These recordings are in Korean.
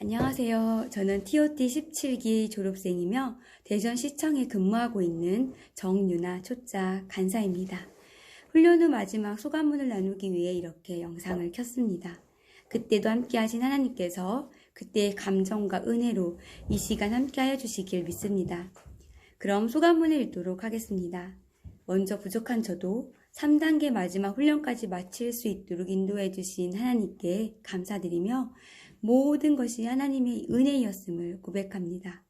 안녕하세요. 저는 TOT 17기 졸업생이며 대전시청에 근무하고 있는 정유나 초짜 간사입니다. 훈련 후 마지막 소감문을 나누기 위해 이렇게 영상을 켰습니다. 그때도 함께 하신 하나님께서 그때의 감정과 은혜로 이 시간 함께 하여 주시길 믿습니다. 그럼 소감문을 읽도록 하겠습니다. 먼저 부족한 저도 3단계 마지막 훈련까지 마칠 수 있도록 인도해 주신 하나님께 감사드리며 모든 것이 하나님의 은혜였음을 고백합니다.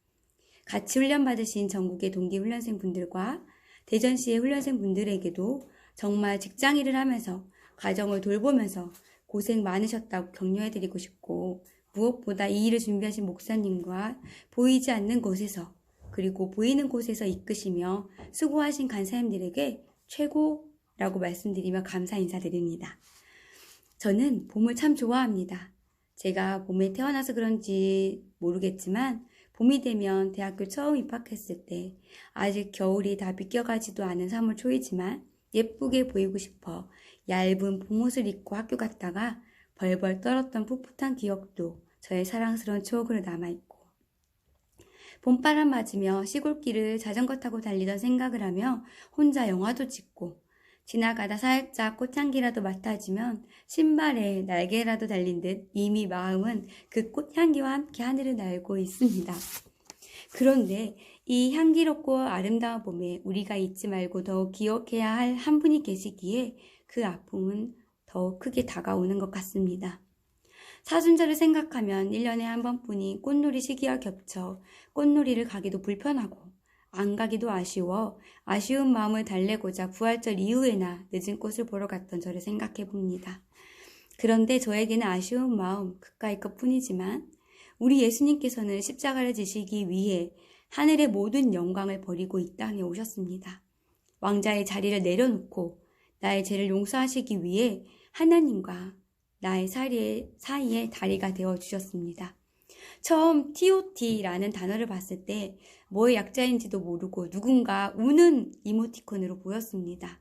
같이 훈련받으신 전국의 동기 훈련생분들과 대전시의 훈련생분들에게도 정말 직장일을 하면서 가정을 돌보면서 고생 많으셨다고 격려해드리고 싶고, 무엇보다 이 일을 준비하신 목사님과 보이지 않는 곳에서 그리고 보이는 곳에서 이끄시며 수고하신 간사님들에게 최고라고 말씀드리며 감사 인사드립니다. 저는 봄을 참 좋아합니다. 제가 봄에 태어나서 그런지 모르겠지만 봄이 되면 대학교 처음 입학했을 때 아직 겨울이 다 비껴가지도 않은 3월 초이지만 예쁘게 보이고 싶어 얇은 봄옷을 입고 학교 갔다가 벌벌 떨었던 풋풋한 기억도 저의 사랑스러운 추억으로 남아있고, 봄바람 맞으며 시골길을 자전거 타고 달리던 생각을 하며 혼자 영화도 찍고, 지나가다 살짝 꽃향기라도 맡아주면 신발에 날개라도 달린 듯 이미 마음은 그 꽃향기와 함께 하늘을 날고 있습니다. 그런데 이 향기롭고 아름다운 봄에 우리가 잊지 말고 더욱 기억해야 할 한 분이 계시기에 그 아픔은 더욱 크게 다가오는 것 같습니다. 사순절을 생각하면 1년에 한 번뿐인 꽃놀이 시기와 겹쳐 꽃놀이를 가기도 불편하고 안 가기도 아쉬운 마음을 달래고자 부활절 이후에나 늦은 꽃을 보러 갔던 저를 생각해 봅니다. 그런데 저에게는 아쉬운 마음 그까이 것 뿐이지만 우리 예수님께서는 십자가를 지시기 위해 하늘의 모든 영광을 버리고 이 땅에 오셨습니다. 왕자의 자리를 내려놓고 나의 죄를 용서하시기 위해 하나님과 나의 사이에 다리가 되어주셨습니다. 처음 TOT라는 단어를 봤을 때 뭐의 약자인지도 모르고 누군가 우는 이모티콘으로 보였습니다.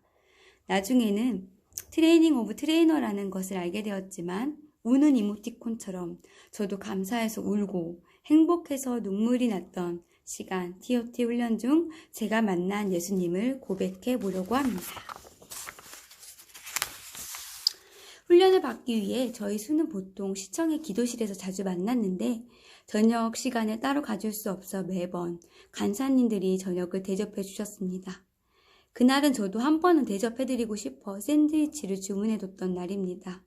나중에는 트레이닝 오브 트레이너라는 것을 알게 되었지만 우는 이모티콘처럼 저도 감사해서 울고 행복해서 눈물이 났던 시간 TOT 훈련 중 제가 만난 예수님을 고백해 보려고 합니다. 훈련을 받기 위해 저희 수는 보통 시청의 기도실에서 자주 만났는데 저녁 시간에 따로 가질 수 없어 매번 간사님들이 저녁을 대접해 주셨습니다. 그날은 저도 한 번은 대접해드리고 싶어 샌드위치를 주문해뒀던 날입니다.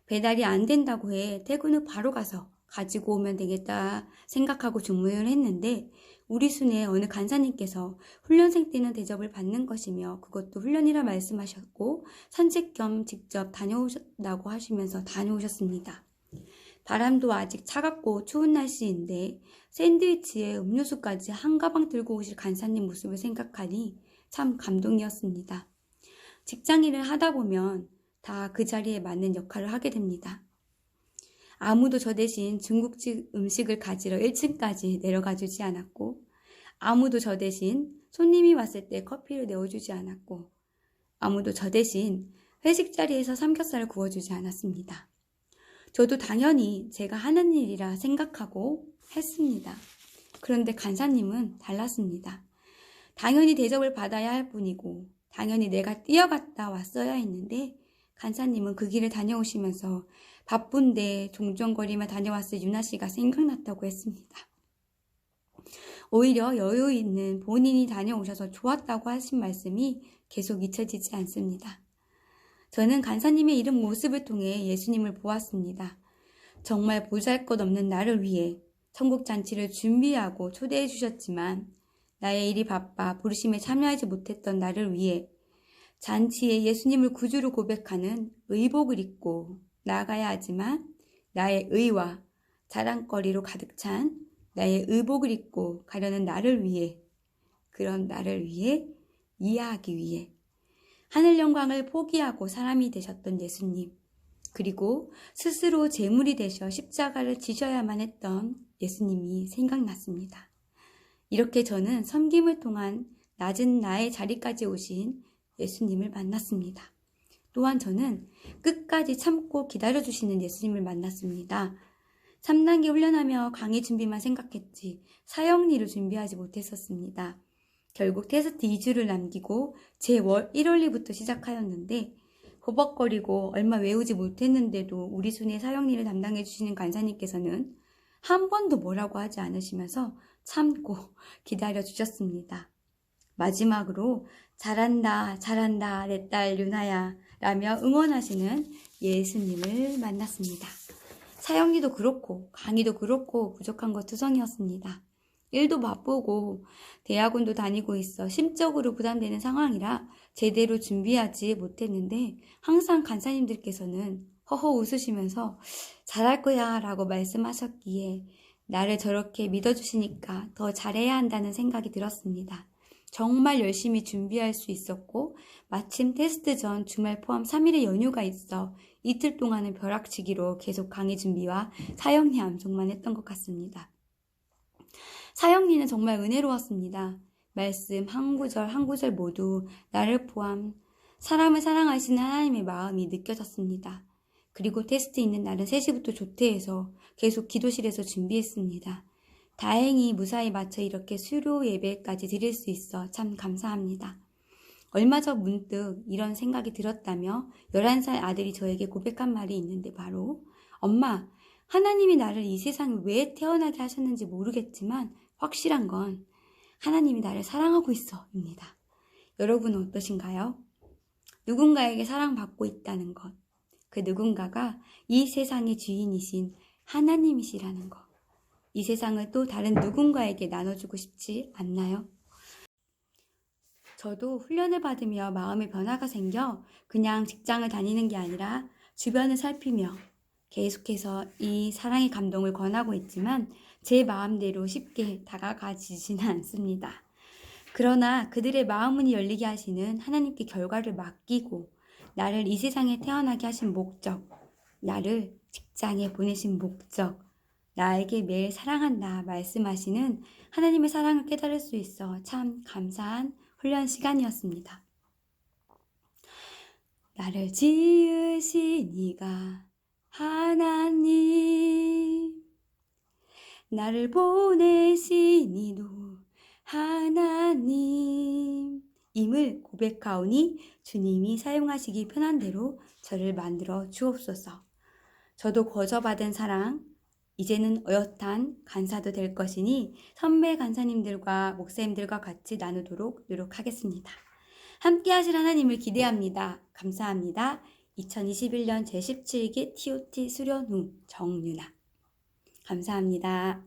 배달이 안 된다고 해 퇴근 후 바로 가서 가지고 오면 되겠다 생각하고 주문을 했는데 우리 순의 어느 간사님께서 훈련생 때는 대접을 받는 것이며 그것도 훈련이라 말씀하셨고 산책 겸 직접 다녀오셨다고 하시면서 다녀오셨습니다. 바람도 아직 차갑고 추운 날씨인데 샌드위치에 음료수까지 한 가방 들고 오실 간사님 모습을 생각하니 참 감동이었습니다. 직장일을 하다 보면 다 그 자리에 맞는 역할을 하게 됩니다. 아무도 저 대신 중국집 음식을 가지러 1층까지 내려가 주지 않았고, 아무도 저 대신 손님이 왔을 때 커피를 내어주지 않았고, 아무도 저 대신 회식 자리에서 삼겹살을 구워주지 않았습니다. 저도 당연히 제가 하는 일이라 생각하고 했습니다. 그런데 간사님은 달랐습니다. 당연히 대접을 받아야 할 뿐이고 당연히 내가 뛰어갔다 왔어야 했는데 간사님은 그 길을 다녀오시면서 바쁜데 종종거리며 다녀왔을 유나씨가 생각났다고 했습니다. 오히려 여유 있는 본인이 다녀오셔서 좋았다고 하신 말씀이 계속 잊혀지지 않습니다. 저는 간사님의 이런 모습을 통해 예수님을 보았습니다. 정말 보잘것없는 나를 위해 천국잔치를 준비하고 초대해 주셨지만 나의 일이 바빠 부르심에 참여하지 못했던 나를 위해 잔치에 예수님을 구주로 고백하는 의복을 입고 나아가야 하지만 나의 의와 자랑거리로 가득 찬 나의 의복을 입고 가려는 나를 위해, 그런 나를 위해, 이해하기 위해 하늘 영광을 포기하고 사람이 되셨던 예수님, 그리고 스스로 제물이 되셔 십자가를 지셔야만 했던 예수님이 생각났습니다. 이렇게 저는 섬김을 통한 낮은 나의 자리까지 오신 예수님을 만났습니다. 또한 저는 끝까지 참고 기다려주시는 예수님을 만났습니다. 3단계 훈련하며 강의 준비만 생각했지 사형리를 준비하지 못했었습니다. 결국 테스트 2주를 남기고 제1월 1월리부터 시작하였는데 버벅거리고 얼마 외우지 못했는데도 우리 순의 사형리를 담당해 주시는 간사님께서는 한 번도 뭐라고 하지 않으시면서 참고 기다려 주셨습니다. 마지막으로 잘한다 잘한다 내 딸 유나야 라며 응원하시는 예수님을 만났습니다. 사형리도 그렇고 강의도 그렇고 부족한 것 투성이었습니다. 일도 바쁘고 대학원도 다니고 있어 심적으로 부담되는 상황이라 제대로 준비하지 못했는데 항상 간사님들께서는 허허 웃으시면서 잘할 거야 라고 말씀하셨기에 나를 저렇게 믿어주시니까 더 잘해야 한다는 생각이 들었습니다. 정말 열심히 준비할 수 있었고 마침 테스트 전 주말 포함 3일의 연휴가 있어 이틀 동안은 벼락치기로 계속 강의 준비와 사형리 암송만 했던 것 같습니다. 사형리는 정말 은혜로웠습니다. 말씀 한 구절 한 구절 모두 나를 포함 사람을 사랑하시는 하나님의 마음이 느껴졌습니다. 그리고 테스트 있는 날은 3시부터 조퇴해서 계속 기도실에서 준비했습니다. 다행히 무사히 마쳐 이렇게 수료 예배까지 드릴 수 있어 참 감사합니다. 얼마 전 문득 이런 생각이 들었다며 11살 아들이 저에게 고백한 말이 있는데 바로 엄마, 하나님이 나를 이 세상에 왜 태어나게 하셨는지 모르겠지만 확실한 건 하나님이 나를 사랑하고 있어 입니다. 여러분은 어떠신가요? 누군가에게 사랑받고 있다는 것, 그 누군가가 이 세상의 주인이신 하나님이시라는 것, 이 세상을 또 다른 누군가에게 나눠주고 싶지 않나요? 저도 훈련을 받으며 마음의 변화가 생겨 그냥 직장을 다니는 게 아니라 주변을 살피며 계속해서 이 사랑의 감동을 권하고 있지만 제 마음대로 쉽게 다가가지지는 않습니다. 그러나 그들의 마음문이 열리게 하시는 하나님께 결과를 맡기고 나를 이 세상에 태어나게 하신 목적, 나를 직장에 보내신 목적, 나에게 매일 사랑한다 말씀하시는 하나님의 사랑을 깨달을 수 있어 참 감사한 훈련 시간이었습니다. 나를 지으신 이가 하나님, 나를 보내신 이도 하나님 임을 고백하오니 주님이 사용하시기 편한 대로 저를 만들어 주옵소서. 저도 거저받은 사랑, 이제는 어엿한 간사도 될 것이니 선배 간사님들과 목사님들과 같이 나누도록 노력하겠습니다. 함께 하실 하나님을 기대합니다. 감사합니다. 2021년 제17기 TOT 수련 후 정유나. 감사합니다.